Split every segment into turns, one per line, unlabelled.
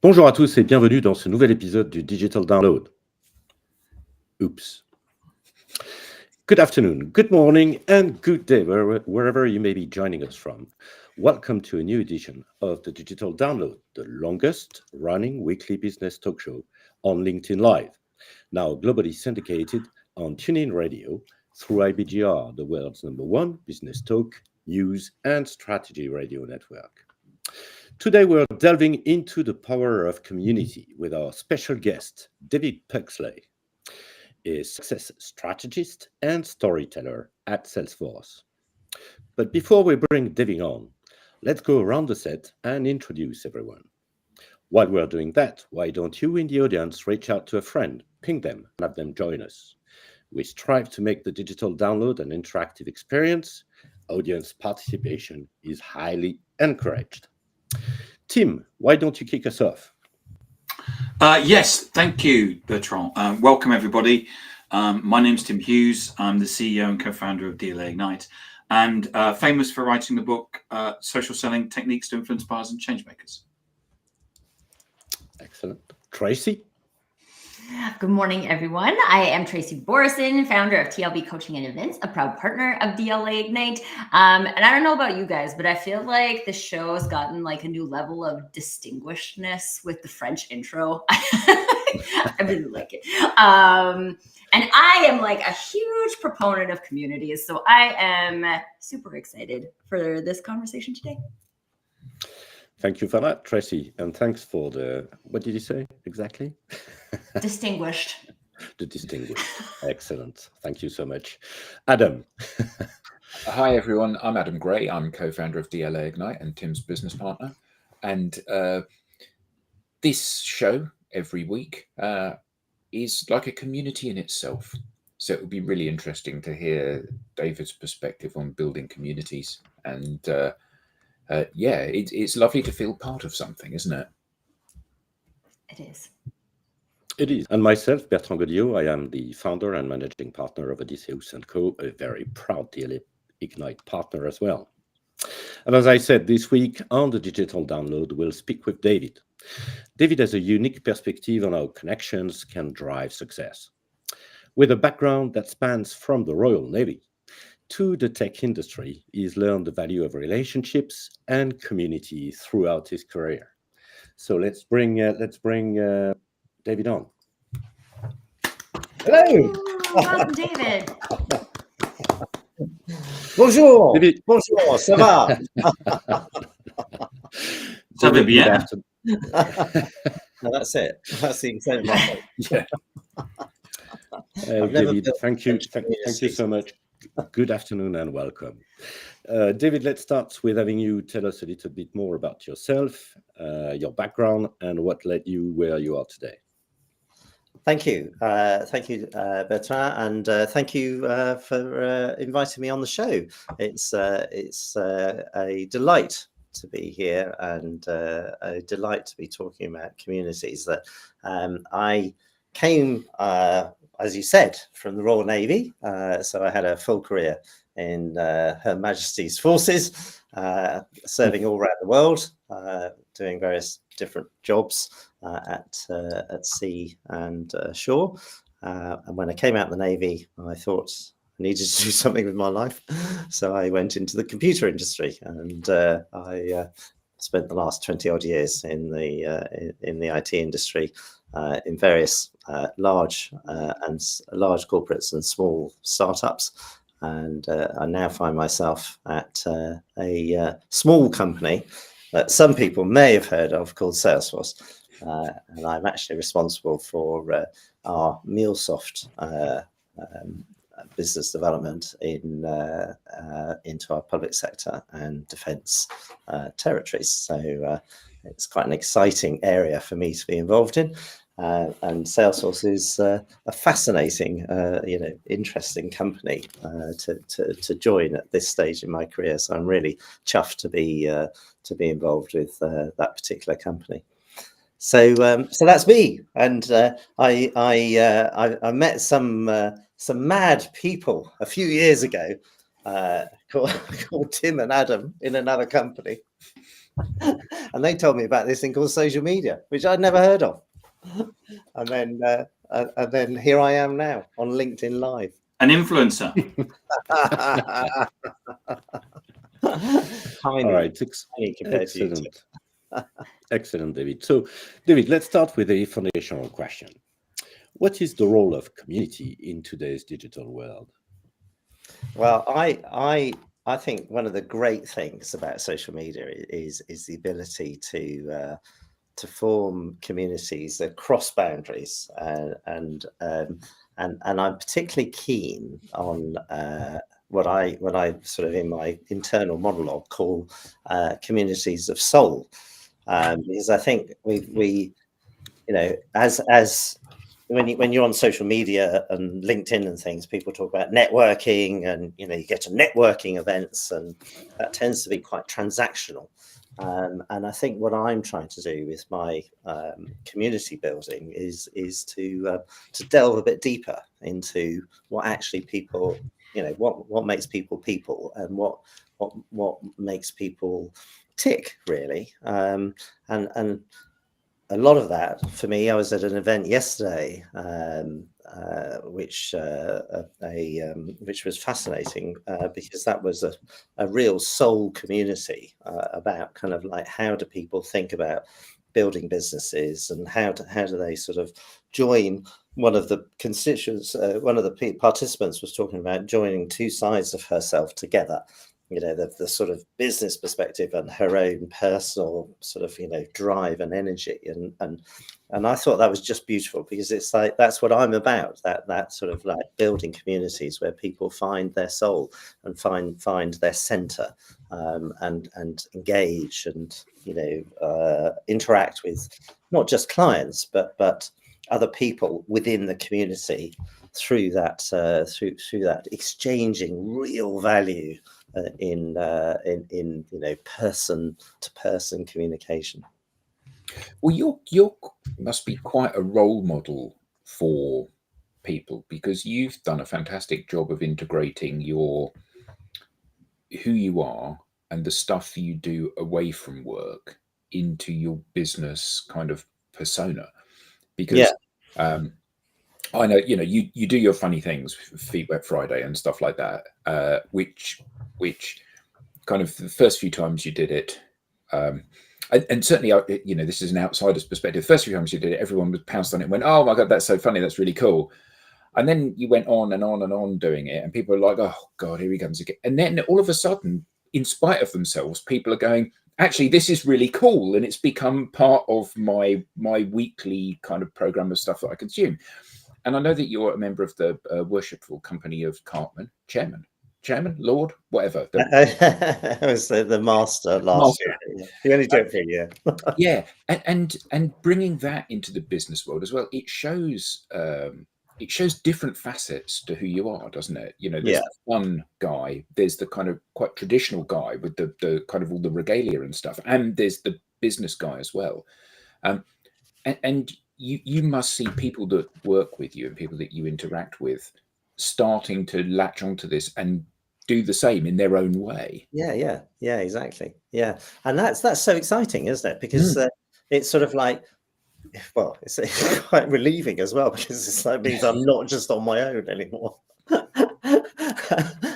Bonjour à tous et bienvenue dans ce nouvel épisode du Digital Download. Oops. Good afternoon, good morning, and good day, wherever you may be joining us from. Welcome to a new edition of the Digital Download, the longest running weekly business talk show on LinkedIn Live, now globally syndicated on TuneIn Radio through IBGR, the world's #1 business talk, news, and strategy radio network. Today, we're delving into the power of community with our special guest, David Pugsley, a success strategist and storyteller at Salesforce. But before we bring David on, let's go around the set and introduce everyone. While we're doing that, why don't you in the audience reach out to a friend, ping them, and have them join us? We strive to make the digital download an interactive experience. Audience participation is highly encouraged. Tim, why don't you kick us off?
Yes, thank you, Bertrand. Welcome, everybody. My name's Tim Hughes. I'm the CEO and co-founder of DLA Ignite, and famous for writing the book, Social Selling Techniques to Influence Buyers and Changemakers.
Excellent. Tracy?
Good morning, everyone. I am Tracy Borison, founder of TLB Coaching and Events, a proud partner of DLA Ignite. And I don't know about you guys, but I feel like the show has gotten like a new level of distinguishedness with the French intro. I really like it. And I am like a huge proponent of communities. So I am super excited for this conversation today.
Thank you for that, Tracy. And thanks for the, what did you say exactly?
Distinguished.
The distinguished. Excellent. Thank you so much. Adam.
Hi, everyone. I'm Adam Gray. I'm co-founder of DLA Ignite and Tim's business partner. And this show every week is like a community in itself. So it would be really interesting to hear David's perspective on building communities. And it's lovely to feel part of something, isn't it?
It is.
It is. And myself, Bertrand Godillot, I am the founder and managing partner of Odysseus & Co., a very proud DLA Ignite partner as well. And as I said, this week on the Digital Download, we'll speak with David. David has a unique perspective on how connections can drive success. With a background that spans from the Royal Navy to the tech industry, he's learned the value of relationships and community throughout his career. So let's bring David on.
Hello.
Welcome, David.
Bonjour.
David.
Bonjour. Ça va?
Ça va bien.
No, that's it. That's the extent of my
Yeah. David, thank you so much. Good afternoon and welcome. David, let's start with having you tell us a little bit more about yourself, your background, and what led you where you are today.
Thank you. Thank you, Bertrand, and thank you for inviting me on the show. It's a delight to be here and a delight to be talking about communities. That I came, as you said, from the Royal Navy, so I had a full career in Her Majesty's forces, serving all around the world, doing various different jobs at sea and shore. And when I came out of the Navy, I thought I needed to do something with my life. So I went into the computer industry, and I spent the last 20 odd years in the IT industry, in various large corporates and small startups. And I now find myself at a small company that some people may have heard of called Salesforce. And I'm actually responsible for our MuleSoft business development into our public sector and defence territories. So it's quite an exciting area for me to be involved in. And Salesforce is a fascinating, interesting company to join at this stage in my career. So I'm really chuffed to be involved with that particular company. So that's me, and I met some mad people a few years ago called Tim and Adam in another company. And they told me about this thing called social media, which I'd never heard of. And then here I am now on LinkedIn Live.
An influencer.
Tiny,
All right,
tiny compared to you two.
excellent. Excellent, David. So, David, let's start with a foundational question. What is the role of community in today's digital world?
Well, I think one of the great things about social media is the ability to form communities across boundaries, and I'm particularly keen on what I sort of in my internal monologue call communities of soul, because I think we as when you're on social media and LinkedIn and things, people talk about networking, and you get to networking events, and that tends to be quite transactional. And I think what I'm trying to do with my community building is to delve a bit deeper into what actually people, what makes people, and what makes people tick, really. And a lot of that for me, I was at an event yesterday, which was fascinating, because that was a real soul community, about kind of like, how do people think about building businesses, and how do they sort of join. One of the constituents, one of the participants was talking about joining two sides of herself together. The sort of business perspective and her own personal sort of drive and energy, and I thought that was just beautiful, because it's like, that's what I'm about, that sort of like building communities where people find their soul and find their center, and engage, and interact with not just clients but other people within the community through that through that exchanging real value in person to person communication.
Well, you must be quite a role model for people, because you've done a fantastic job of integrating who you are and the stuff you do away from work into your business kind of persona. Because I know, you do your funny things, Feet Wet Friday and stuff like that, which kind of the first few times you did it, and certainly, this is an outsider's perspective. The first few times you did it, everyone was pounced on it and went, "Oh my God, that's so funny. That's really cool." And then you went on and on and on doing it, and people are like, "Oh God, here he comes again." And then all of a sudden, in spite of themselves, people are going, "Actually, this is really cool," and it's become part of my weekly kind of program of stuff that I consume. And I know that you're a member of the worshipful company of Cartman, chairman, Lord, whatever.
I was the master last year. You only do it for a year.
Yeah, and bringing that into the business world as well, it shows different facets to who you are, doesn't it? There's the fun guy, there's the kind of quite traditional guy with the kind of all the regalia and stuff, and there's the business guy as well. And you must see people that work with you and people that you interact with starting to latch onto this and do the same in their own way.
Yeah, exactly. Yeah, and that's so exciting, isn't it? Because it's sort of like, well, it's quite relieving as well, because it means I'm not just on my own anymore.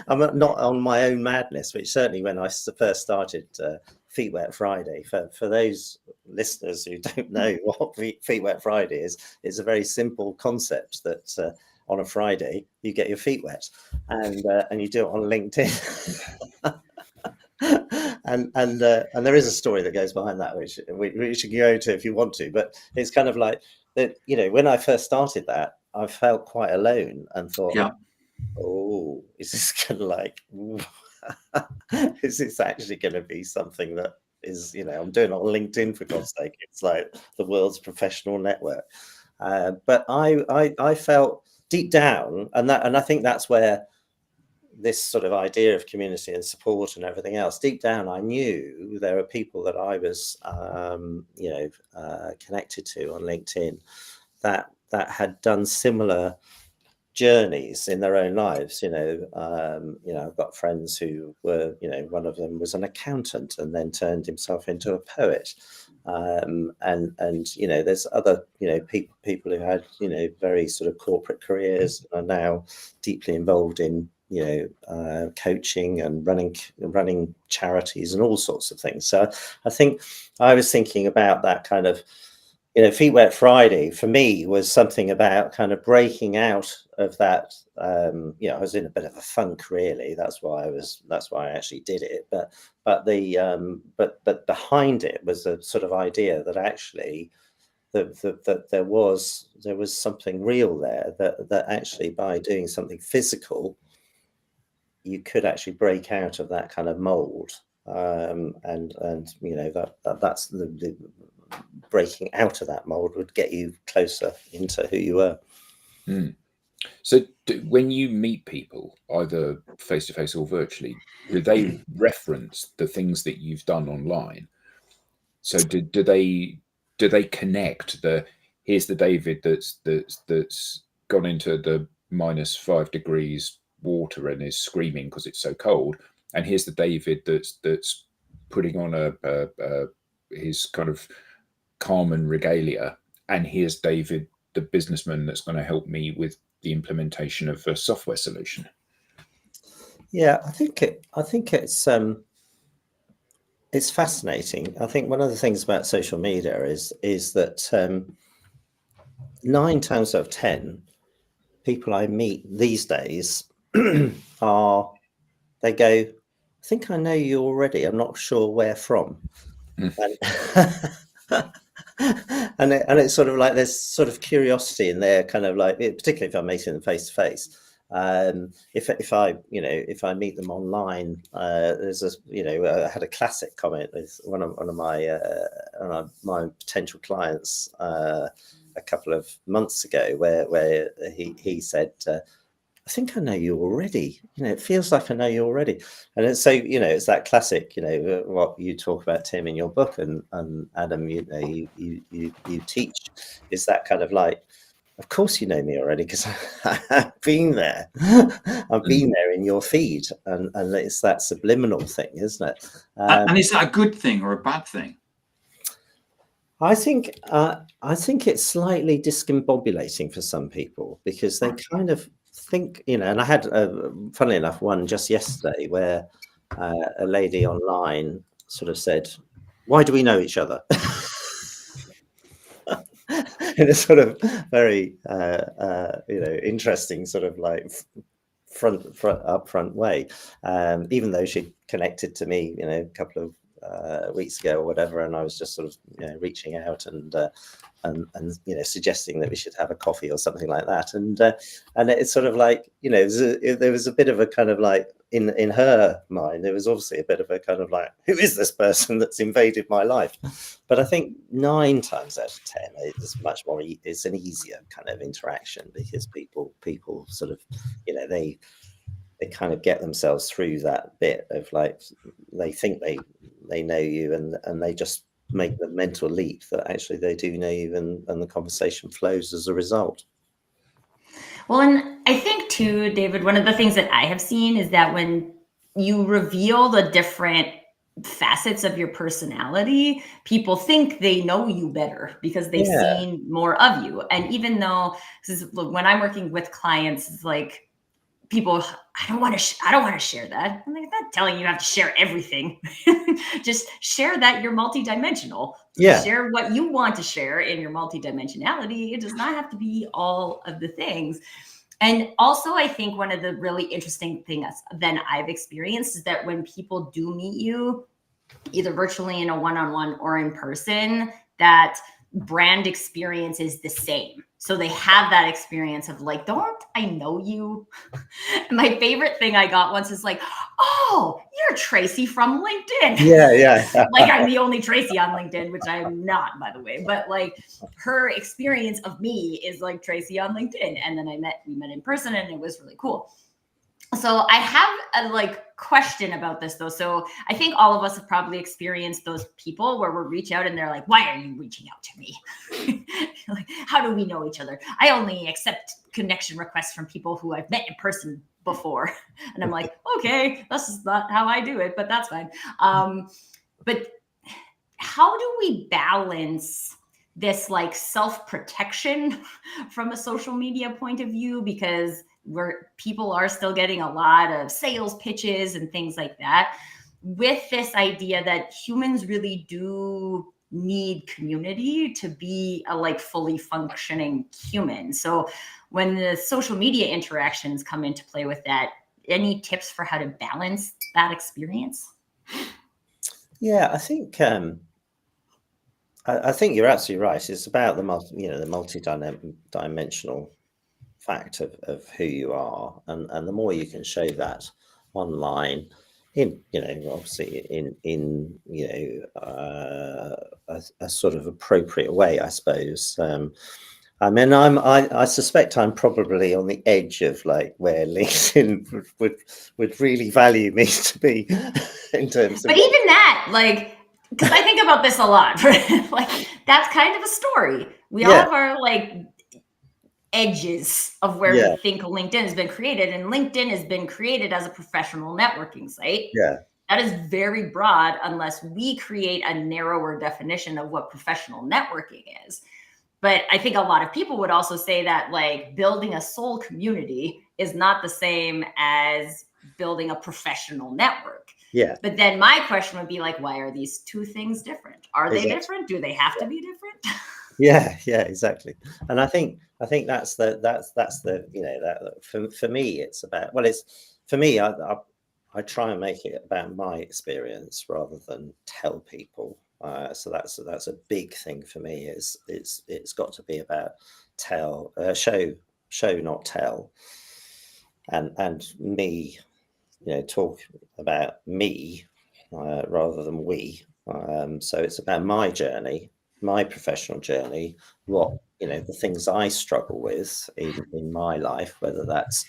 I'm not on my own madness, which certainly when I first started Feet Wet Friday, for those listeners who don't know what Feet Wet Friday is, it's a very simple concept that on a Friday you get your feet wet, and you do it on LinkedIn. and there is a story that goes behind that, which you can go to if you want to, but it's kind of like that. When I first started that, I felt quite alone and thought, oh, is this kind of like, is this actually going to be something that is, I'm doing it on LinkedIn, for God's sake? It's like the world's professional network. But I felt deep down, and I think that's where this sort of idea of community and support and everything else, deep down, I knew there were people that I was, connected to on LinkedIn that had done similar journeys in their own lives. I've got friends who were, one of them was an accountant and then turned himself into a poet. And there's other, people who had, very sort of corporate careers and are now deeply involved in, coaching and running charities and all sorts of things. So I think I was thinking about that kind of, Feet Wet Friday for me was something about kind of breaking out of that. I was in a bit of a funk, really. That's why I actually did it. But behind it was a sort of idea that actually that there was something real there, that actually by doing something physical, you could actually break out of that kind of mold. That's the breaking out of that mold would get you closer into who you were.
So when you meet people, either face to face or virtually, do they reference the things that you've done online? So do they connect here's the David that's gone into the -5 degrees water and is screaming because it's so cold, and here's the David that's putting on his kind of Carmen regalia, and here's David, the businessman that's going to help me with the implementation of a software solution?
Yeah, I think it's fascinating. I think one of the things about social media is that 9 times out of 10 people I meet these days they go, I think I know you already, I'm not sure where from. And it's sort of like there's sort of curiosity in there, kind of like, particularly if I'm meeting them face to face. If I meet them online, there's I had a classic comment with one of my potential clients a couple of months ago, where he said, I think I know you already. It feels like I know you already. And so, it's that classic, what you talk about, Tim, in your book, and Adam, you teach, is that kind of like, of course you know me already, because I've been there. I've been there in your feed, and it's that subliminal thing, isn't it?
And is that a good thing or a bad thing?
I think it's slightly discombobulating for some people, because they kind of think, and I had, funnily enough, one just yesterday where a lady online sort of said, "Why do we know each other?" In a sort of very interesting sort of like upfront way, even though she connected to me a couple of weeks ago or whatever, and I was just sort of reaching out and suggesting that we should have a coffee or something like that, and it's sort of like there was a bit of a kind of like in her mind, there was obviously a bit of a kind of like, who is this person that's invaded my life? But I think 9 times out of 10 it's much more, it's an easier kind of interaction, because people sort of they kind of get themselves through that bit of like, they think they know you, and they just make the mental leap that actually they do know you, and the conversation flows as a result.
Well, and I think too, David, one of the things that I have seen is that when you reveal the different facets of your personality, people think they know you better because they've seen more of you. And even though when I'm working with clients, it's like, people, I don't want to share that. I'm like, I'm not telling you have to share everything. Just share that you're multidimensional. Share what you want to share in your multidimensionality. It does not have to be all of the things. And also, I think one of the really interesting things that I've experienced is that when people do meet you, either virtually in a one-on-one or in person, that brand experience is the same. So they have that experience of like, don't I know you? My favorite thing I got once is like, oh, you're Tracy from LinkedIn.
Yeah.
Like, I'm the only Tracy on LinkedIn, which I'm not, by the way. But like, her experience of me is like Tracy on LinkedIn. And then we met in person, and it was really cool. So I have a question about this though. So I think all of us have probably experienced those people where we reach out and they're like, why are you reaching out to me? like, how do we know each other? I only accept connection requests from people who I've met in person before. And I'm like, okay, that's not how I do it, but that's fine. But how do we balance this like self-protection from a social media point of view? Because people are still getting a lot of sales pitches and things like that, with this idea that humans really do need community to be a like fully functioning human. So when the social media interactions come into play with that, any tips for how to balance that experience?
Yeah, I think you're absolutely right. It's about the multi-dimensional fact of who you are, and the more you can show that online, in obviously in a sort of appropriate way, I suppose. I mean, I suspect I'm probably on the edge of like where LinkedIn would really value me to be in terms of.
But even that, like, because I think about this a lot, like that's kind of a story. We all have our like edges of where we think LinkedIn has been created, and LinkedIn has been created as a professional networking site.
Yeah.
That is very broad unless we create a narrower definition of what professional networking is. But I think a lot of people would also say that like building a soul community is not the same as building a professional network.
Yeah.
But then my question would be like, why are these two things different? Are they different? Do they have to be different?
Yeah, exactly. And I think that's the that for me it's about, well, it's for me, I try and make it about my experience rather than tell people. So that's a big thing for me. It's got to be about show not tell, and me, talk about me rather than we. So it's about my journey, my professional journey, what the things I struggle with in my life, whether that's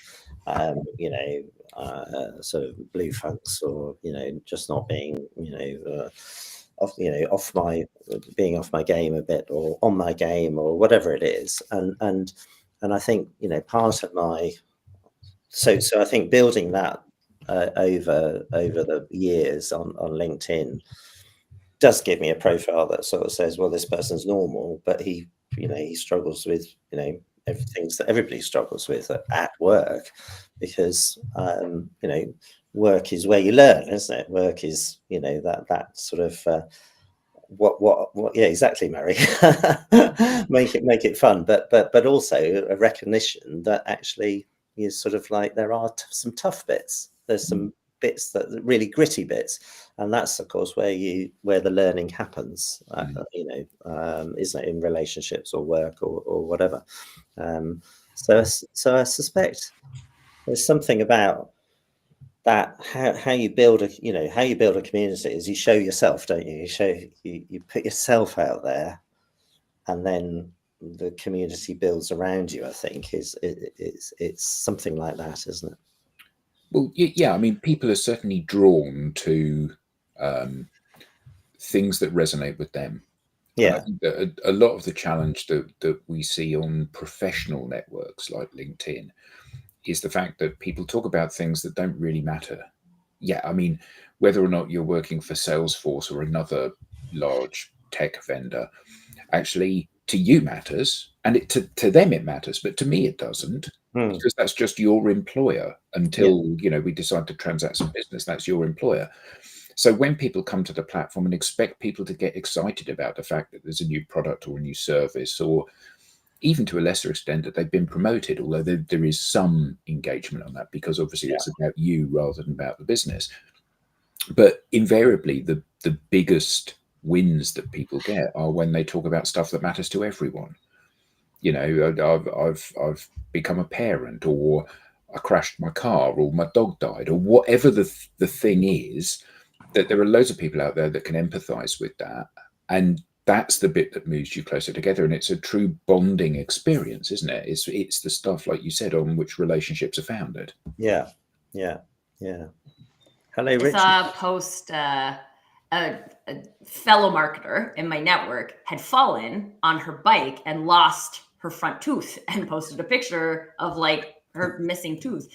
sort of blue funks or just not being off my game a bit, or on my game, or whatever it is. And I think part of my so I think building that over the years on LinkedIn does give me a profile that sort of says, well, this person's normal, but he struggles with things that everybody struggles with at work, because work is where you learn, isn't it? Work is that sort of what yeah, exactly, Mary. make it fun, but also a recognition that actually is sort of like there are some tough bits. There's some bits that really gritty bits, and that's of course where the learning happens. Isn't it, in relationships or work or whatever. So I suspect there's something about that, how you build a community is you show yourself, don't you? You put yourself out there, and then the community builds around you. I think it's something like that, isn't it?
Well, yeah. I mean, people are certainly drawn to things that resonate with them.
Yeah.
And I think that a lot of the challenge that we see on professional networks like LinkedIn is the fact that people talk about things that don't really matter. Yeah, I mean, whether or not you're working for Salesforce or another large tech vendor, actually to you matters, and to them it matters, but to me it doesn't, because that's just your employer until we decide to transact some business. That's your employer. So when people come to the platform and expect people to get excited about the fact that there's a new product or a new service, or even to a lesser extent that they've been promoted, although there is some engagement on that, because obviously it's about you rather than about the business. But invariably, the biggest wins that people get are when they talk about stuff that matters to everyone. I've become a parent, or I crashed my car, or my dog died, or whatever the thing is, that there are loads of people out there that can empathize with that. And that's the bit that moves you closer together, and it's a true bonding experience, isn't it? It's the stuff, like you said, on which relationships are founded.
Yeah. Hello, Richard.
I saw a post a fellow marketer in my network had fallen on her bike and lost her front tooth and posted a picture of like her missing tooth.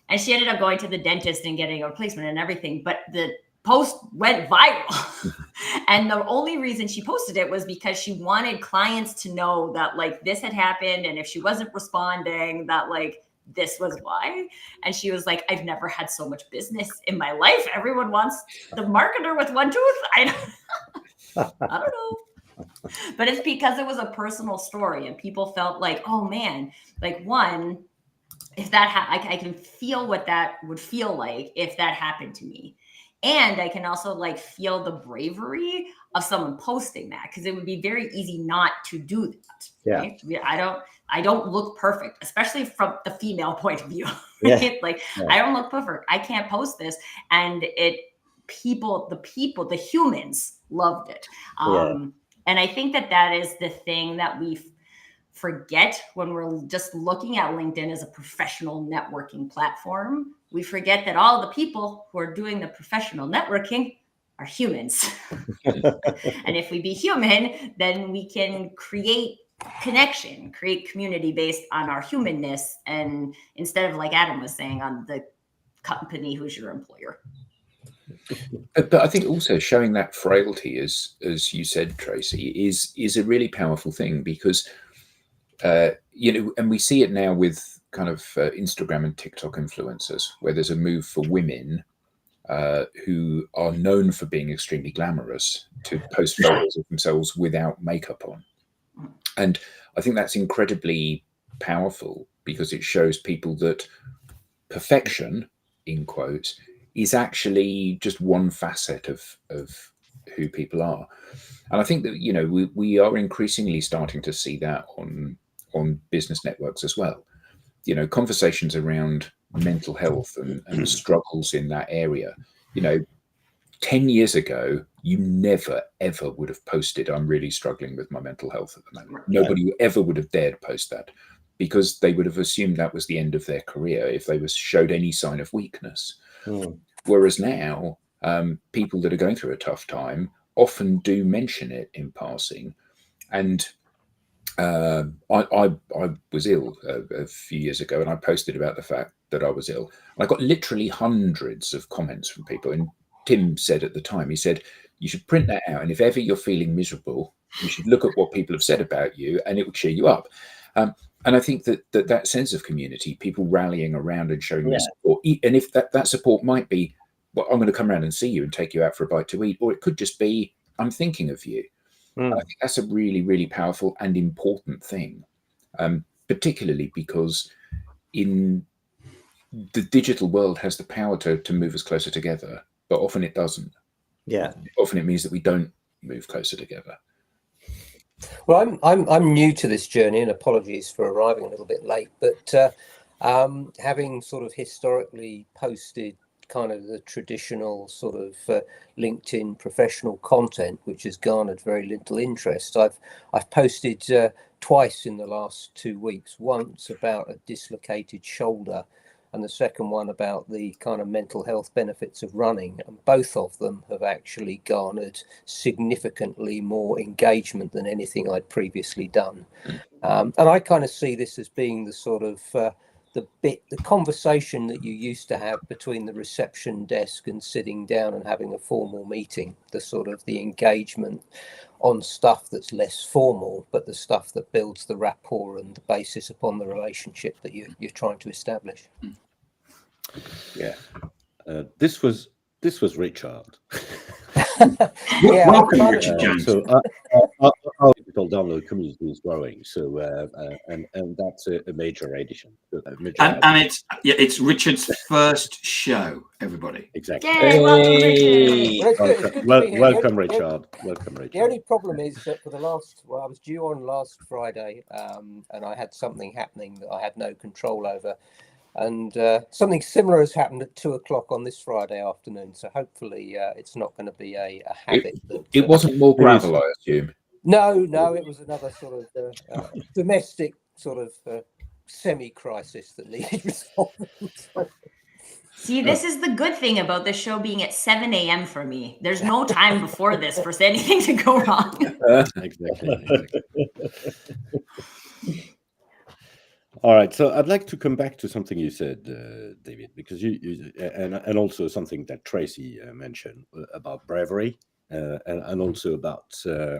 And she ended up going to the dentist and getting a replacement and everything. But the post went viral. And the only reason she posted it was because she wanted clients to know that like this had happened. And if she wasn't responding, that like this was why. And she was like, I've never had so much business in my life. Everyone wants the marketer with one tooth. I don't know. But it's because it was a personal story and people felt like, oh man, like one, if that I can feel what that would feel like if that happened to me. And I can also like feel the bravery of someone posting that, because it would be very easy not to do that.
Yeah.
Right? I don't look perfect, especially from the female point of view. Right?
Yeah.
Like
Yeah.
I don't look perfect. I can't post this. And the humans loved it. And I think that is the thing that we forget when we're just looking at LinkedIn as a professional networking platform. We forget that all the people who are doing the professional networking are humans. And if we be human, then we can create connection, create community based on our humanness. And instead of, like Adam was saying, on the company who's your employer.
But I think also showing that frailty, as you said, Tracy, is a really powerful thing, because and we see it now with kind of Instagram and TikTok influencers, where there's a move for women who are known for being extremely glamorous to post photos of themselves without makeup on. And I think that's incredibly powerful, because it shows people that perfection, in quotes, is actually just one facet of who people are. And I think that, we are increasingly starting to see that on business networks as well. Conversations around mental health and struggles in that area. 10 years ago, you never, ever would have posted, I'm really struggling with my mental health at the moment. Nobody ever would have dared post that, because they would have assumed that was the end of their career if they showed any sign of weakness. Whereas now, people that are going through a tough time often do mention it in passing. And I was ill a few years ago, and I posted about the fact that I was ill. I got literally hundreds of comments from people. And Tim said at the time, he said, you should print that out. And if ever you're feeling miserable, you should look at what people have said about you, and it will cheer you up. And I think that sense of community, people rallying around and showing their support, and if that support might be, well, I'm going to come around and see you and take you out for a bite to eat, or it could just be, I'm thinking of you. I think that's a really, really powerful and important thing, particularly because in the digital world has the power to move us closer together, but often it doesn't.
Yeah.
Often it means that we don't move closer together.
Well, I'm new to this journey, and apologies for arriving a little bit late, but having sort of historically posted kind of the traditional sort of LinkedIn professional content, which has garnered very little interest. I've posted twice in the last 2 weeks, once about a dislocated shoulder, and the second one about the kind of mental health benefits of running. And both of them have actually garnered significantly more engagement than anything I'd previously done. And I kind of see this as being the sort of the conversation that you used to have between the reception desk and sitting down and having a formal meeting, the engagement on stuff that's less formal, but the stuff that builds the rapport and the basis upon the relationship that you're trying to establish.
Yeah, this was Richard.
Welcome, Richard Jones.
So our digital download community is growing. So and that's a major addition.
And it's Richard's first show. Everybody,
exactly.
Yay,
Welcome, Richard. Welcome, Richard.
The only problem is that I was due on last Friday, and I had something happening that I had no control over. And something similar has happened at 2:00 on this Friday afternoon. So hopefully it's not going to be a habit.
It wasn't more gravel, I assume.
No, it was another sort of domestic sort of semi-crisis that needed resolving.
See, this is the good thing about the show being at 7 a.m. for me. There's no time before this for anything to go wrong.
Exactly. All right, so I'd like to come back to something you said, David, because and also something that Tracy mentioned about bravery, and also about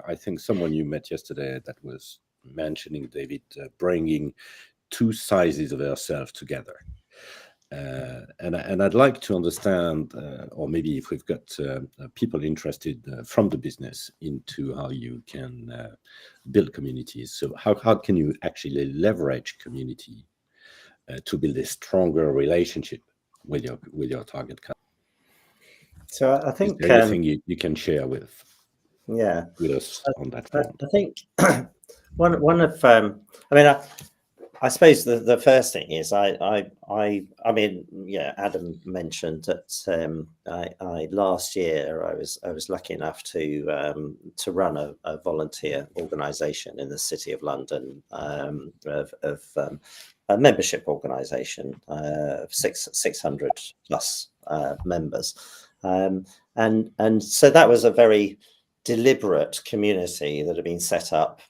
I think someone you met yesterday that was mentioning, David, bringing two sizes of ourselves together. And I'd like to understand, or maybe if we've got people interested from the business into how you can build communities. So how can you actually leverage community to build a stronger relationship with your target customer?
So I think
is there anything you can share with us on that front?
I think one of I suppose the first thing is I mean, yeah, Adam mentioned that I last year I was lucky enough to run a volunteer organisation in the City of London, of a membership organisation of 600 plus members, and so that was a very deliberate community that had been set up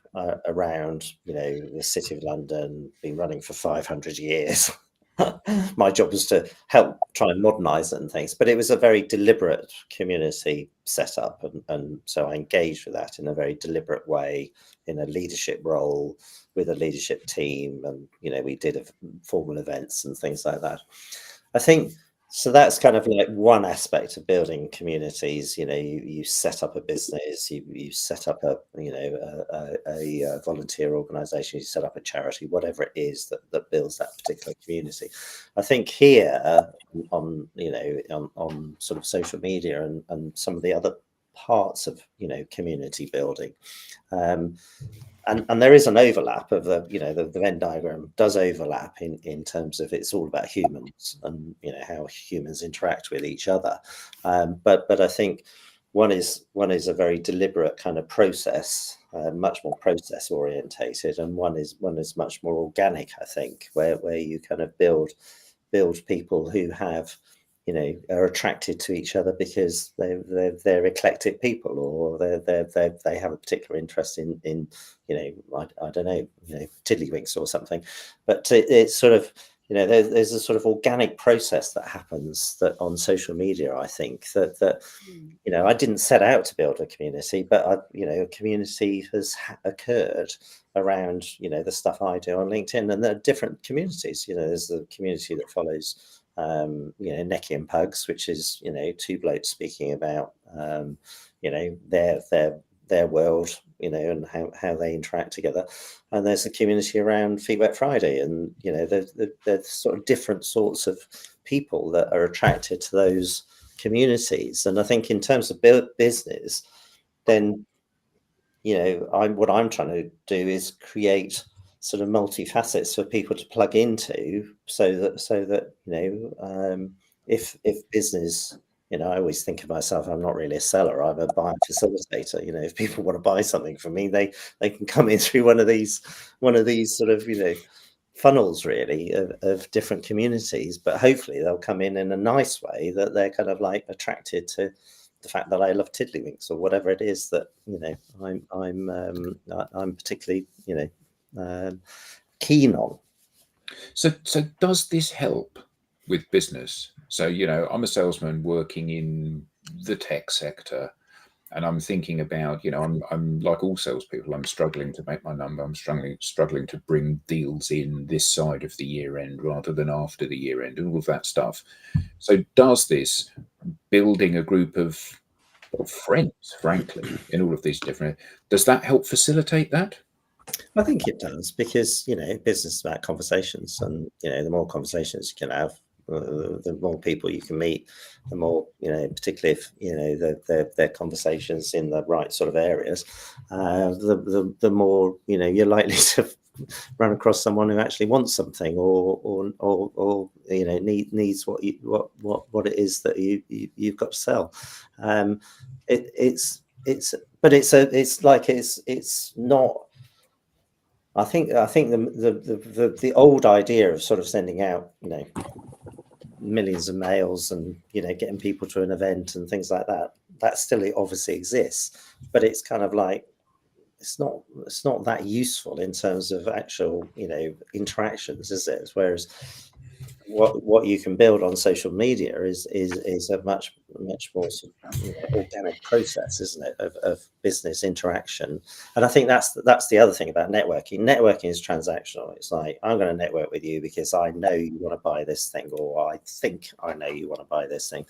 around, the City of London, been running for 500 years. My job was to help try and modernise it and things, but it was a very deliberate community set up, and so I engaged with that in a very deliberate way, in a leadership role with a leadership team, and we did formal events and things like that. I think so that's kind of like one aspect of building communities. You set up a business, you set up a volunteer organisation, you set up a charity, whatever it is that builds that particular community. I think here on sort of social media and some of the other parts of community building, and there is an overlap of the Venn diagram does overlap in terms of it's all about humans and how humans interact with each other, but I think one is a very deliberate kind of process, much more process orientated, and one is much more organic, I think, where you kind of build people who have are attracted to each other because they're eclectic people, or they have a particular interest in I don't know, tiddlywinks or something. But it's sort of there's a sort of organic process that happens that on social media. I think that I didn't set out to build a community, but a community has occurred around the stuff I do on LinkedIn, and there are different communities. There's the community that follows Necky and Pugs, which is two blokes speaking about their world, and how they interact together. And there's a community around Feet Wet Friday, and there's sort of different sorts of people that are attracted to those communities. And I think in terms of business, then what I'm trying to do is create sort of multi-facets for people to plug into, so that if business, I always think of myself, I'm not really a seller, I'm a buyer facilitator. If people want to buy something from me, they can come in through one of these sort of funnels, really, of different communities, but hopefully they'll come in a nice way, that they're kind of like attracted to the fact that I love tiddlywinks, or whatever it is that I'm particularly keen on.
So does this help with business? So I'm a salesman working in the tech sector, and I'm thinking about I'm like all salespeople. I'm struggling to make my number. I'm struggling to bring deals in this side of the year end rather than after the year end, and all of that stuff. So does this building a group of friends, frankly, in all of these different, does that help facilitate that?
I think it does, because business is about conversations, and the more conversations you can have, the more people you can meet, the more particularly if they're conversations in the right sort of areas, the more you're likely to run across someone who actually wants something, or needs what it is that you've got to sell. It's not. I think the old idea of sort of sending out millions of mails and, getting people to an event and things like that. That still obviously exists, but it's kind of like, it's not that useful in terms of actual, interactions, is it? Whereas what you can build on social media is a much more sort of, organic process, isn't it, of business interaction. And I think that's the other thing about networking. Networking is transactional. It's like, I'm going to network with you because I know you want to buy this thing, or I think I know you want to buy this thing.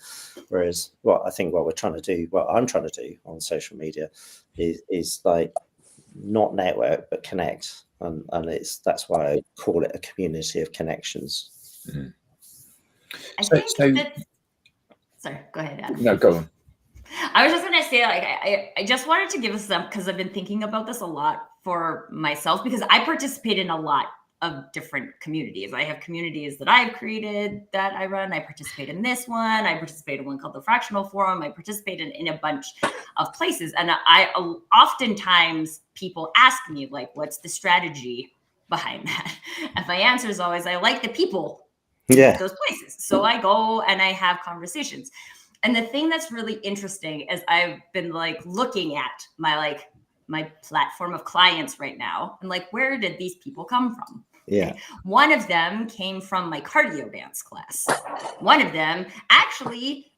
Whereas what I'm trying to do on social media is like not network but connect, and that's why I call it a community of connections.
Mm.
I think sorry, go ahead, Adam.
No, go on.
I was just going to say, like, I just wanted to give us some, because I've been thinking about this a lot for myself, because I participate in a lot of different communities. I have communities that I've created that I run. I participate in this one. I participate in one called the Fractional Forum. I participate in a bunch of places. And oftentimes people ask me, like, what's the strategy behind that? And my answer is always, I like the people.
Yeah.
Those places. So I go and I have conversations. And the thing that's really interesting is I've been like looking at my platform of clients right now, and like, where did these people come from?
Yeah.
Okay. One of them came from my cardio dance class. One of them actually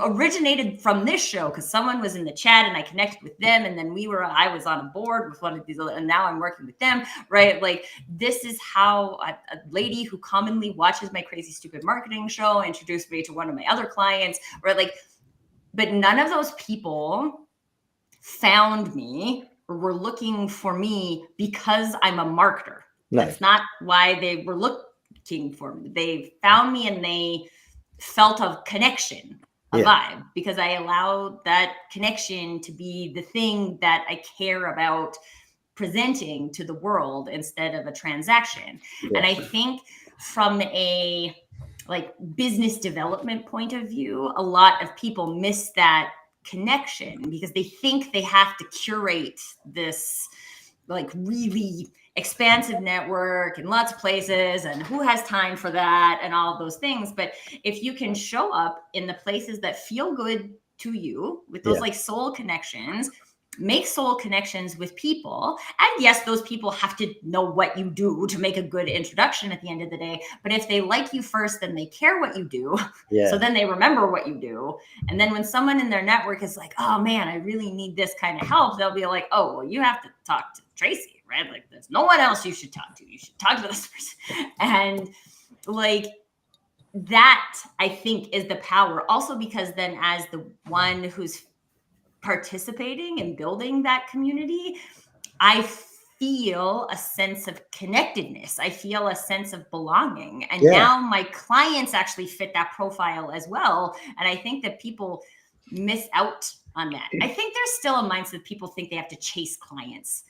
originated from this show, because someone was in the chat and I connected with them, and then I was on a board with one of these other, and now I'm working with them, right? Like, this is how a lady who commonly watches my Crazy Stupid Marketing show introduced me to one of my other clients, right? Like, but none of those people found me or were looking for me because I'm a marketer.
No.
That's not why they were looking for me. They found me and they felt a connection, a vibe, because I allowed that connection to be the thing that I care about presenting to the world instead of a transaction.
Yeah.
And I think from a business development point of view, a lot of people miss that connection because they think they have to curate this really expansive network in lots of places, and who has time for that and all of those things. But if you can show up in the places that feel good to you with those soul connections, make soul connections with people. And yes, those people have to know what you do to make a good introduction at the end of the day. But if they like you first, then they care what you do.
Yeah.
So then they remember what you do. And then when someone in their network is like, oh man, I really need this kind of help, they'll be like, oh, well, you have to talk to Tracy, right? Like, there's no one else you should talk to. You should talk to this person. And that, I think, is the power. Also, because then as the one who's participating and building that community, I feel a sense of connectedness. I feel a sense of belonging. And now my clients actually fit that profile as well. And I think that people miss out on that. I think there's still a mindset that people think they have to chase clients.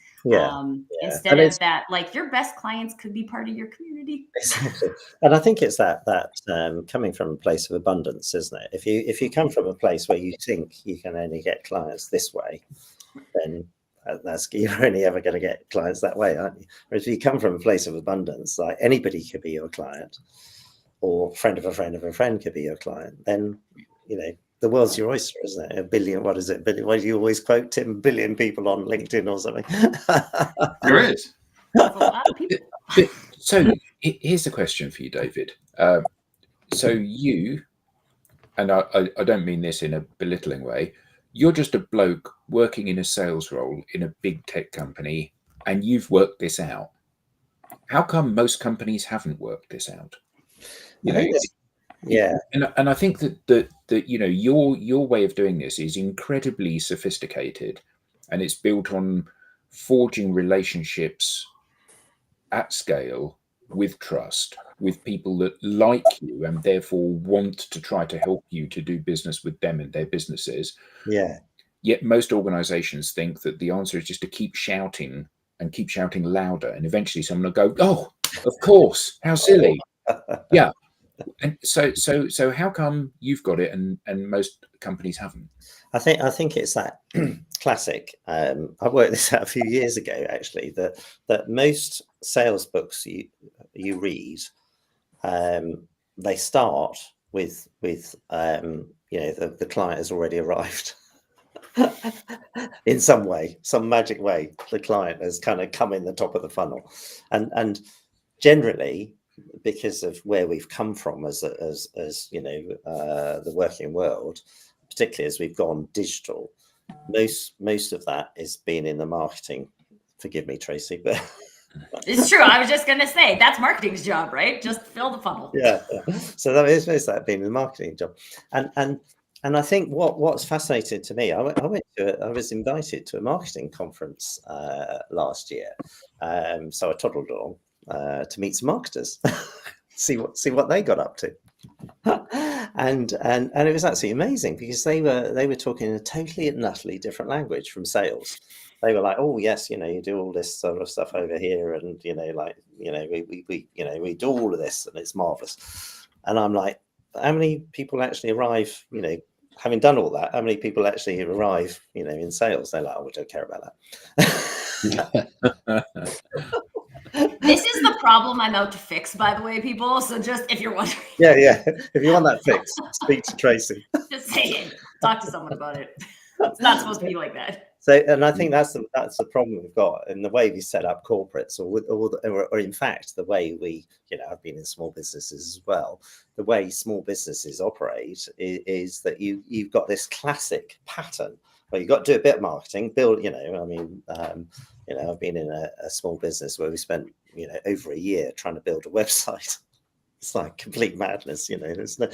Instead of that, your best clients could be part of your community.
Exactly. And I think it's that coming from a place of abundance, isn't it? If you come from a place where you think you can only get clients this way, then you're only ever going to get clients that way, aren't you? Whereas if you come from a place of abundance, like anybody could be your client, or friend of a friend of a friend could be your client, then the world's your oyster, isn't it? 1 billion, what is it? What do you always quote, Tim? 1 billion people on LinkedIn or something.
There is.
That's a lot of people.
So here's the question for you, David. So you, and I don't mean this in a belittling way, you're just a bloke working in a sales role in a big tech company, and you've worked this out. How come most companies haven't worked this out?
Yeah.
And I think that your way of doing this is incredibly sophisticated, and it's built on forging relationships at scale with trust, with people that like you and therefore want to try to help you to do business with them and their businesses.
Yeah.
Yet most organizations think that the answer is just to keep shouting and keep shouting louder, and eventually someone will go, oh, of course, how silly. Yeah. And so how come you've got it and most companies haven't?
I think it's that classic. I worked this out a few years ago, actually, that most sales books you read, they start with the client has already arrived. In some way, some magic way, the client has kind of come in the top of the funnel, and generally, because of where we've come from as the working world, particularly as we've gone digital, most of that is being in the marketing. Forgive me, Tracy, but
It's true. I was just going to say that's marketing's job, right? Just fill the funnel.
yeah. So that is most of that being the marketing job, and I think what's fascinating to me, I was invited to a marketing conference last year, so I toddled along to meet some marketers, see what they got up to, and it was absolutely amazing because they were talking in a totally and utterly different language from sales. They were like, oh yes, you do all this sort of stuff over here, and we do all of this, and it's marvelous. And I'm like, how many people actually arrive, having done all that, how many people actually arrive, in sales? They're like, oh, we don't care about that.
This is the problem I'm out to fix, by the way, people. So just if you're wondering.
Yeah. If you want that fixed, speak to Tracy.
Just saying, talk to someone about it. It's not supposed to be like that.
So, and I think that's the problem we've got in the way we set up corporates, or in fact the way we, I've been in small businesses as well. The way small businesses operate is that you've got this classic pattern where you've got to do a bit of marketing, build. I've been in a small business where we spent over a year trying to build a website. It's like complete madness, There's no.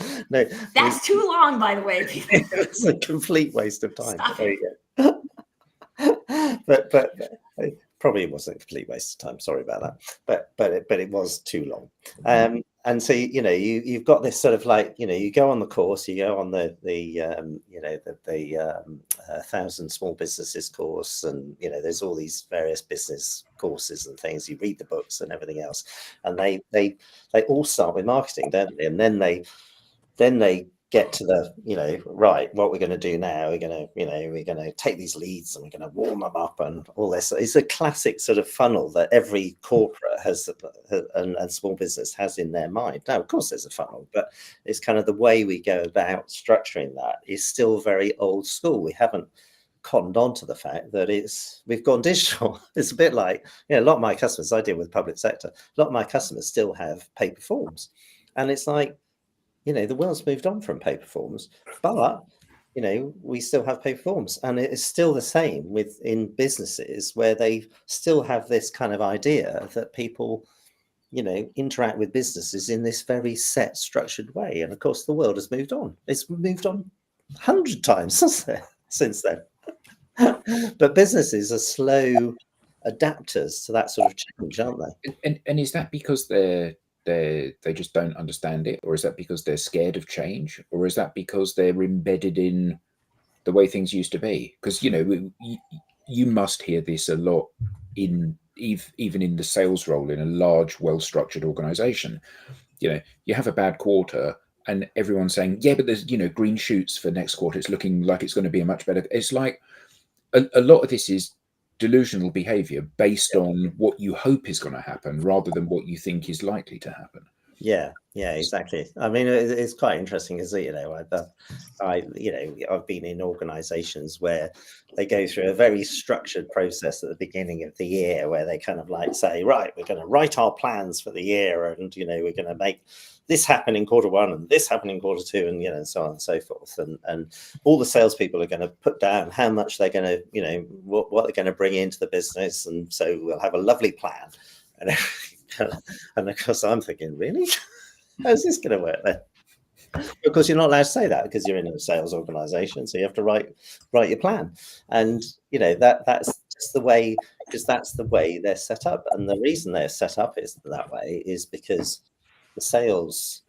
That's too long, by the way.
It's a complete waste of time.
Stop
There you go. but probably it wasn't a complete waste of time. Sorry about that. But it was too long. And so you've got this sort of like you go on the course, you go on the 1,000 small businesses course, and there's all these various business courses and things. You read the books and everything else, and they all start with marketing, don't they? And then they get to the right, what we're going to do now, we're going to take these leads and we're going to warm them up and all this. It's a classic sort of funnel that every corporate has and small business has in their mind. Now, of course there's a funnel, but it's kind of the way we go about structuring that is still very old school. We haven't cottoned on to the fact that we've gone digital. It's a bit like a lot of my customers, I deal with public sector, a lot of my customers still have paper forms, and it's like, the world's moved on from paper forms, but we still have paper forms, and it is still the same in businesses where they still have this kind of idea that people interact with businesses in this very set, structured way. And of course the world has moved on. It's moved on 100 times since then. But businesses are slow adapters to that sort of change, aren't they?
And is that because they just don't understand it, or is that because they're scared of change, or is that because they're embedded in the way things used to be? Because you must hear this a lot even in the sales role in a large, well-structured organization. You have a bad quarter and everyone's saying, yeah, but there's green shoots for next quarter, it's looking like it's going to be a much better. It's like a lot of this is delusional behavior based on what you hope is going to happen rather than what you think is likely to happen.
Yeah, exactly. I mean, it's quite interesting, isn't it? I've been in organizations where they go through a very structured process at the beginning of the year where they kind of like say, right, we're going to write our plans for the year, and we're going to make this happen in quarter one and this happen in quarter two, and and so on and so forth. And all the salespeople are going to put down how much they're going to, what they're going to bring into the business, and so we'll have a lovely plan and everything. And of course, I'm thinking, really, how's this going to work then? Of course, you're not allowed to say that because you're in a sales organization, so you have to write your plan. And that's just the way, because that's the way they're set up. And the reason they're set up is that way is because the sales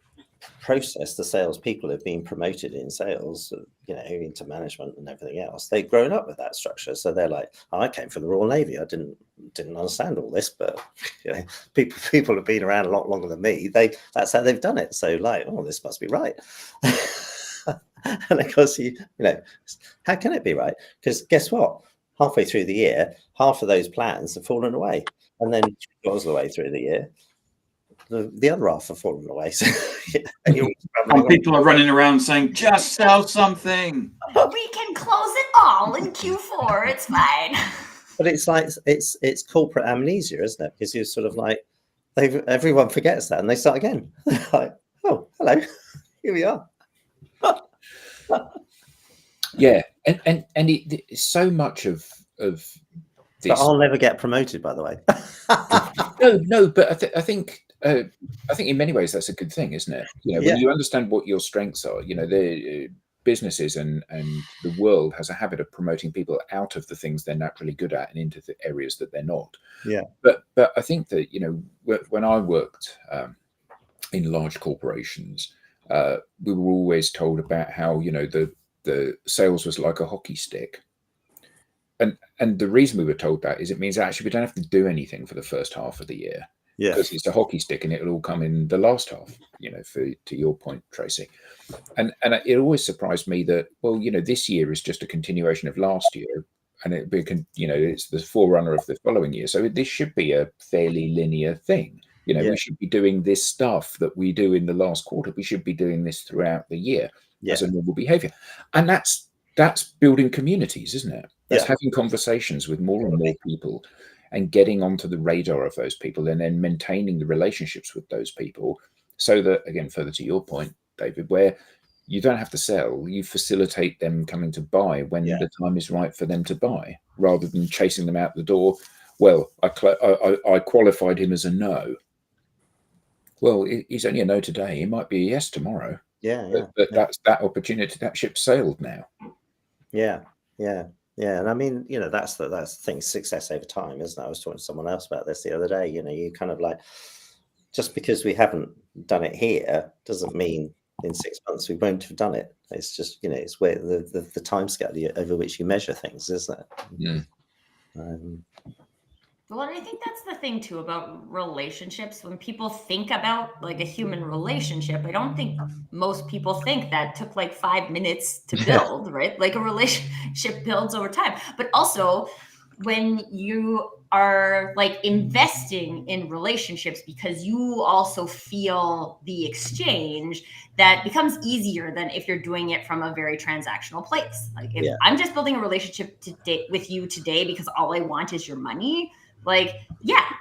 process, the sales people have been promoted in sales, into management and everything else. They've grown up with that structure, so they're like, I came from the Royal Navy. I didn't understand all this, but people have been around a lot longer than me. That's how they've done it. So like, oh, this must be right. And of course, how can it be right? Because guess what? Halfway through the year, half of those plans have fallen away, and then 3/4 of the way through the year, the other half have fallen away. So,
And people are running around saying, just sell something.
We can close it all in Q4. It's fine.
But it's like it's corporate amnesia, isn't it? Because you're sort of like everyone forgets that and they start again. Like, oh, hello, here we are.
Yeah, and so much of this.
But I'll never get promoted, by the way.
No, but I think in many ways that's a good thing, isn't it? You know, when you understand what your strengths are, you know, the businesses and the world has a habit of promoting people out of the things they're naturally good at and into the areas that they're not.
Yeah.
But I think that, you know, when I worked in large corporations, we were always told about how, you know, the sales was like a hockey stick. And the reason we were told that is it means actually we don't have to do anything for the first half of the year.
Yeah.
Because it's a hockey stick and it'll all come in the last half, you know, to your point, Tracy. And it always surprised me that, well, you know, this year is just a continuation of last year and you know, it's the forerunner of the following year. So this should be a fairly linear thing. You know, we should be doing this stuff that we do in the last quarter. We should be doing this throughout the year as a normal behavior. And that's building communities, isn't it? That's having conversations with more and more people and getting onto the radar of those people and then maintaining the relationships with those people so that, again, further to your point, David, where you don't have to sell, you facilitate them coming to buy when the time is right for them to buy, rather than chasing them out the door. Well, I qualified him as a no. Well, he's only a no today. He might be a yes tomorrow. But that's that opportunity. That ship sailed now.
Yeah. And I mean, you know, that's the thing, success over time, isn't it? I was talking to someone else about this the other day. You know, you kind of like, just because we haven't done it here doesn't mean in 6 months we won't have done it. It's just, you know, it's where the time scale over which you measure things, isn't it?
Yeah.
Well, and I think that's the thing too about relationships. When people think about like a human relationship, I don't think most people think that took like 5 minutes to build, right? Like a relationship builds over time. But also when you are like investing in relationships because you also feel the exchange, that becomes easier than if you're doing it from a very transactional place. Like if I'm just building a relationship today with you today because all I want is your money, like,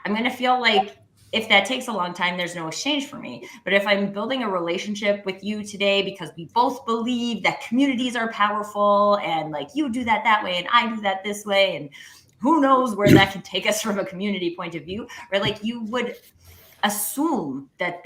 I'm going to feel like if that takes a long time, there's no exchange for me. But if I'm building a relationship with you today because we both believe that communities are powerful and like you do that way and I do that this way, and who knows where that can take us from a community point of view, right? Like you would assume that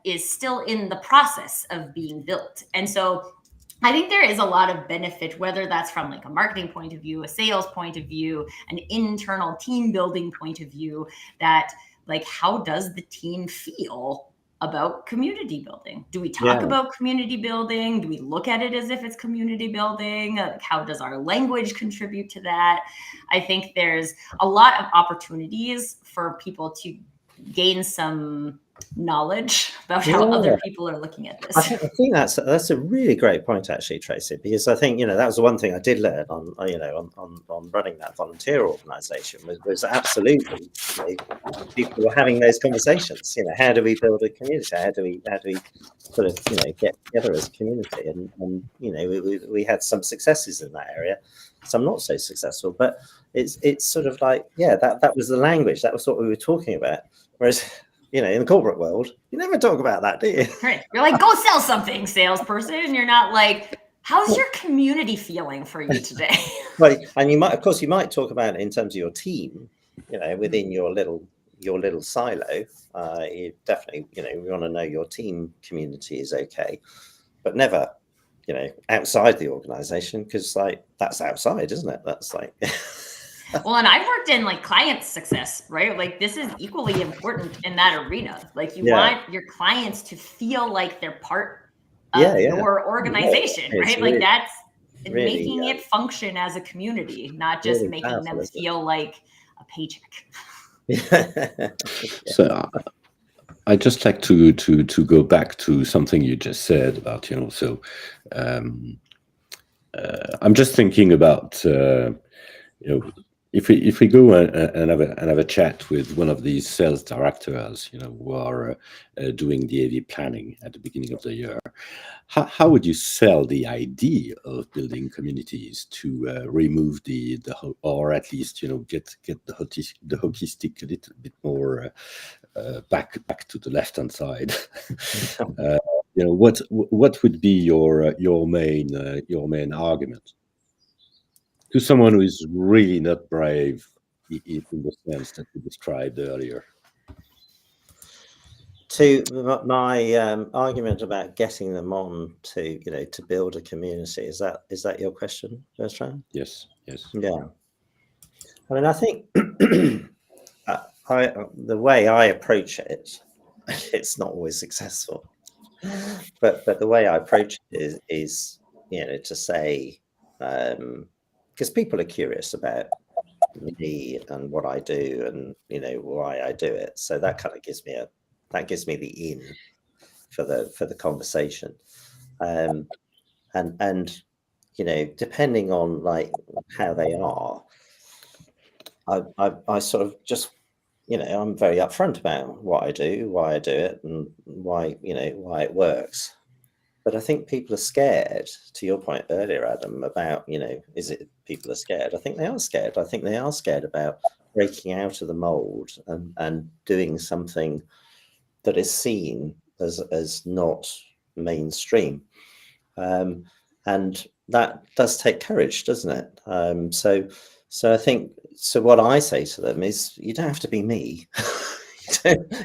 is still in the process of being built. And so I think there is a lot of benefit, whether that's from like a marketing point of view, a sales point of view, an internal team building point of view, that like, how does the team feel about community building? Do we talk about community building? Do we look at it as if it's community building? How does our language contribute to that? I think there's a lot of opportunities for people to gain some knowledge about how other people are looking at this.
I think that's a really great point, actually, Tracy, because I think, you know, that was the one thing I did learn on running that volunteer organisation was absolutely, you know, people were having those conversations. You know, how do we build a community? How do we sort of, you know, get together as a community? And you know, we had some successes in that area, some not so successful, but it's sort of like, that was the language. That was what we were talking about. Whereas, you know, in the corporate world, you never talk about that, do you?
Right. You're like, go sell something, salesperson. And you're not like, how's your community feeling for you today?
Right. And you might talk about it in terms of your team, you know, within your little silo. You definitely, you know, we want to know your team community is okay, but never, you know, outside the organization, because like that's outside, isn't it? That's like
well, and I've worked in like client success, right? Like this is equally important in that arena. Like you want your clients to feel like they're part of your organization, right? Like really, that's really, making it function as a community, not just really making them feel like a paycheck.
So I'd just like to go back to something you just said about, you know, so I'm just thinking about, you know, if we go and have a chat with one of these sales directors, who are doing the AV planning at the beginning of the year, how would you sell the idea of building communities to remove or at least get the hockey stick a little bit more back to the left hand side? What would be your main argument to someone who is really not brave in the sense that we described earlier?
To my argument about getting them on to build a community, is that your question, Bertrand?
Yes.
Yeah. I mean, I think the way I approach it, it's not always successful, but the way I approach it is to say, because people are curious about me and what I do and why I do it, so that kind of gives me the in for the conversation, and depending on like how they are, I sort of just I'm very upfront about what I do, why I do it, and why it works. But I think people are scared, to your point earlier, Adam, about, is it people are scared? I think they are scared. I think they are scared about breaking out of the mold and doing something that is seen as not mainstream. And that does take courage, doesn't it? So I think, what I say to them is, you don't have to be me.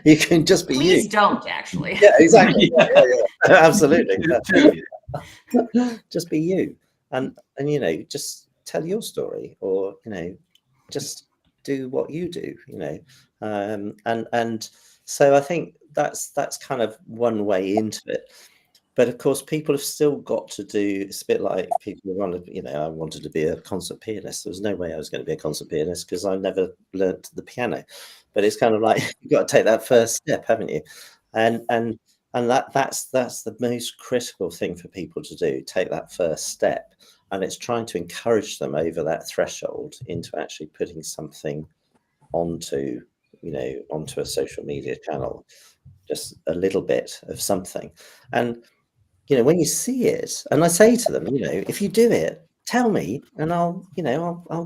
You can just be
Please
you.
don't, actually.
Yeah, exactly. Yeah. Absolutely. Just be you, and just tell your story, or just do what you do. And so I think that's kind of one way into it. But of course, people have still got to do. It's a bit like people who want to, I wanted to be a concert pianist. There was no way I was going to be a concert pianist because I never learnt the piano. But it's kind of like you've got to take that first step, haven't you? And that's the most critical thing for people to do. Take that first step, and it's trying to encourage them over that threshold into actually putting something onto a social media channel, just a little bit of something. And when you see it, and I say to them, if you do it, tell me, and I'll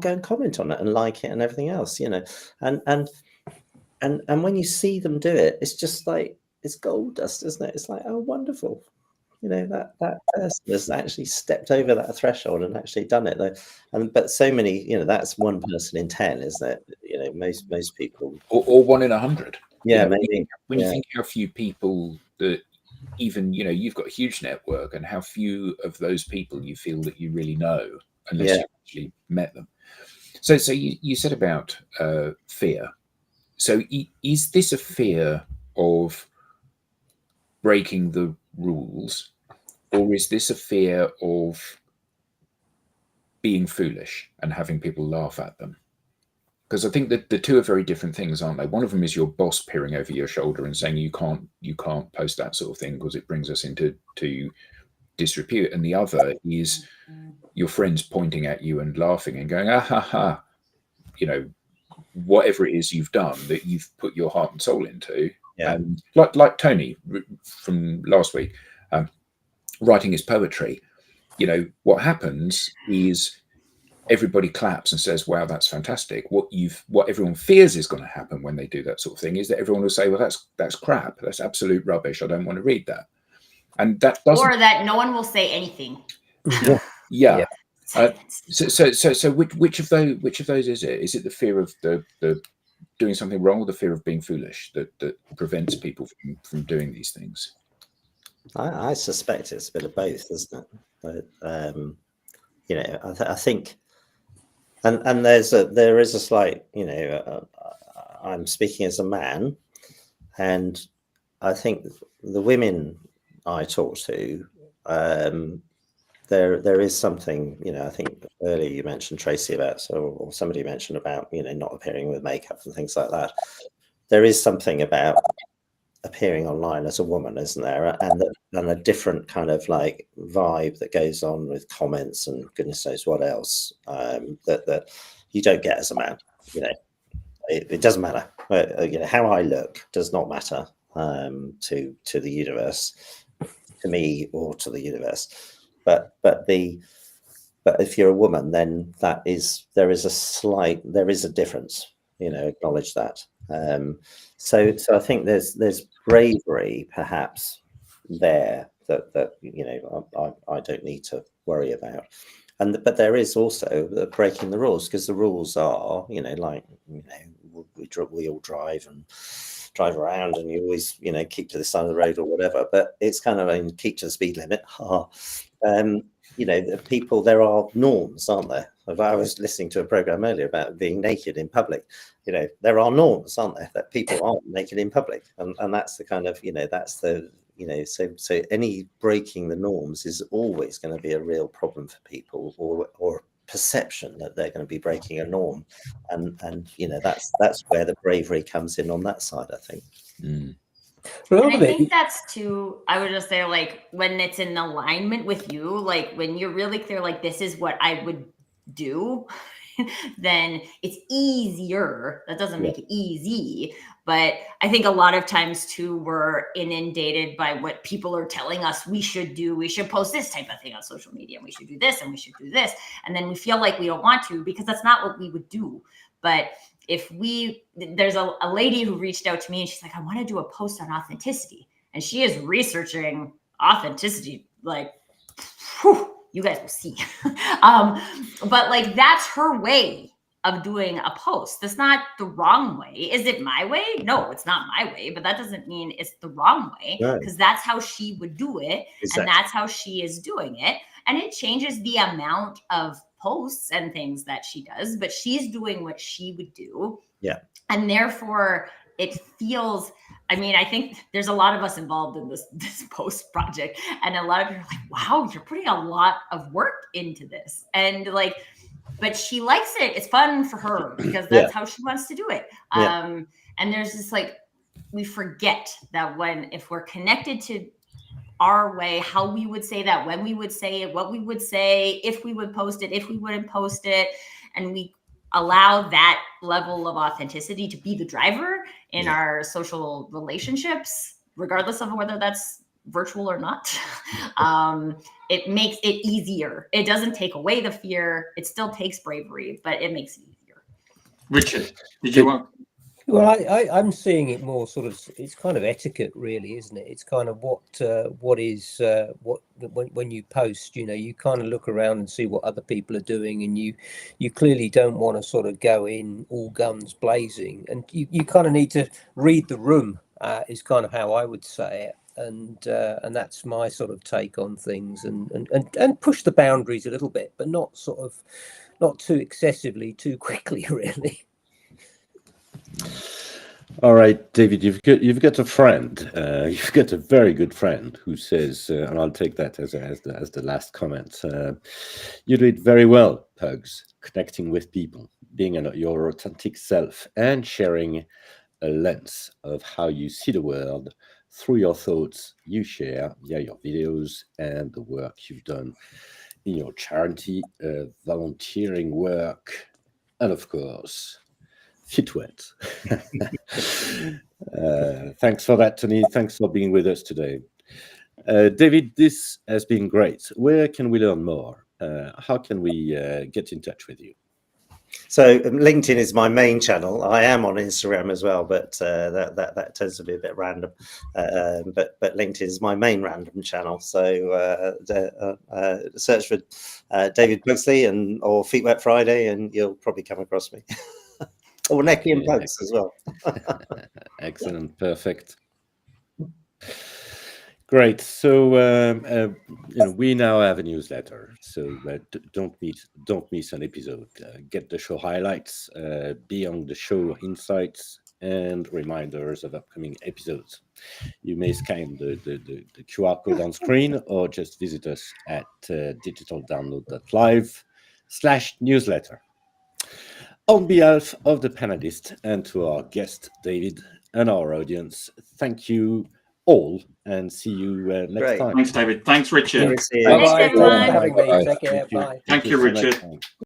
go and comment on it and like it and everything else, and when you see them do it, it's just like, it's gold dust, isn't it? It's like, oh, wonderful. That person has actually stepped over that threshold and actually done it. But so many, that's 1 person in 10, isn't it? Most people,
or 1 in 100.
Yeah, maybe.
When you think how few people that even you've got a huge network, and how few of those people you feel that you really know unless you actually met them. So you said about fear. So is this a fear of breaking the rules, or is this a fear of being foolish and having people laugh at them? Because I think that the two are very different things, aren't they? One of them is your boss peering over your shoulder and saying you can't post that sort of thing because it brings us into disrepute, and the other is your friends pointing at you and laughing and going, ah ha ha, whatever it is you've done that you've put your heart and soul into.
Yeah.
And like Tony from last week, writing his poetry, what happens is everybody claps and says, wow, that's fantastic. What everyone fears is going to happen when they do that sort of thing is that everyone will say, well, that's crap. That's absolute rubbish. I don't want to read that. And that doesn't.
Or that no one will say anything.
Yeah. So which of those is it? Is it the fear of the doing something wrong, or the fear of being foolish that prevents people from doing these things?
I suspect it's a bit of both, isn't it? But I think, and there is a slight, I'm speaking as a man, and I think the women I talk to, there is something, I think earlier you mentioned, Tracy, about, or somebody mentioned about, not appearing with makeup and things like that. There is something about appearing online as a woman, isn't there? And a different kind of like vibe that goes on with comments and goodness knows what else, that you don't get as a man. You know, it doesn't matter. You know, how I look does not matter to the universe, to me or to the universe. But if you're a woman, then there is a difference. You know, acknowledge that. So I think there's bravery perhaps there that you know I don't need to worry about. But there is also breaking the rules, because the rules are, you know, like, you know, we all drive around, and you always, you know, keep to the side of the road or whatever. But it's kind of keep to the speed limit. You know, there are norms, aren't there? I was listening to a program earlier about being naked in public. You know, there are norms, aren't there, that people aren't naked in public, and that's the kind of, you know, that's the, you know, so any breaking the norms is always going to be a real problem for people, or perception that they're going to be breaking a norm, and you know, that's where the bravery comes in on that side, I think.
And I think that's too, I would just say, like, when it's in alignment with you, like when you're really clear, like, this is what I would do, then it's easier. That doesn't make it easy, but I think a lot of times too, we're inundated by what people are telling us we should do. We should post this type of thing on social media, and we should do this, and we should do this. And then we feel like we don't want to, because that's not what we would do. But there's a lady who reached out to me, and she's like, I want to do a post on authenticity. And she is researching authenticity, like, whew, you guys will see. But like, that's her way of doing a post. That's not the wrong way. Is it my way? No, it's not my way, but that doesn't mean it's the wrong way, because that's how she would do it. Exactly. And that's how she is doing it. And it changes the amount of posts and things that she does, but she's doing what she would do. Yeah. And therefore it feels, I mean, I think there's a lot of us involved in this post project, and a lot of people are like, wow, you're putting a lot of work into this. And like, but she likes it. It's fun for her, because that's how she wants to do it. And there's this, like, we forget that if we're connected to our way, how we would say that, when we would say it, what we would say, if we would post it, if we wouldn't post it, and we allow that level of authenticity to be the driver in our social relationships, regardless of whether that's virtual or not, it makes it easier. It doesn't take away the fear. It still takes bravery, but it makes it easier.
Richard, did you want?
Well, I'm seeing it more sort of, it's kind of etiquette, really, isn't it? It's kind of when you post, you know, you kind of look around and see what other people are doing, and you clearly don't want to sort of go in all guns blazing, and you kind of need to read the room, is kind of how I would say it. And that's my sort of take on things, and push the boundaries a little bit, but not too excessively, too quickly, really.
All right, David, you've got a friend. You've got a very good friend who says, and I'll take that as the last comment. You do it very well, Pugs, connecting with people, being your authentic self, and sharing a lens of how you see the world through your thoughts you share via your videos and the work you've done in your charity, volunteering work, and of course, Fitwet. Thanks for that, Tony. Thanks for being with us today. David, this has been great. Where can we learn more? How can we get in touch with you?
So LinkedIn is my main channel. I am on Instagram as well, but that tends to be a bit random. But LinkedIn is my main random channel. So search for David Pugsley or Feet Wet Friday, and you'll probably come across me. Or Necky and Pugs as well.
Excellent, perfect. Great. So we now have a newsletter. So don't miss an episode. Get the show highlights, beyond the show insights, and reminders of upcoming episodes. You may scan the QR code on screen, or just visit us at digitaldownload.live/newsletter. On behalf of the panelists and to our guest, David, and our audience, thank you all, and see you next time.
Thanks, David. Thanks, Richard.
Bye-bye. Thanks for having me. Take care. Bye.
Thank you, Richard.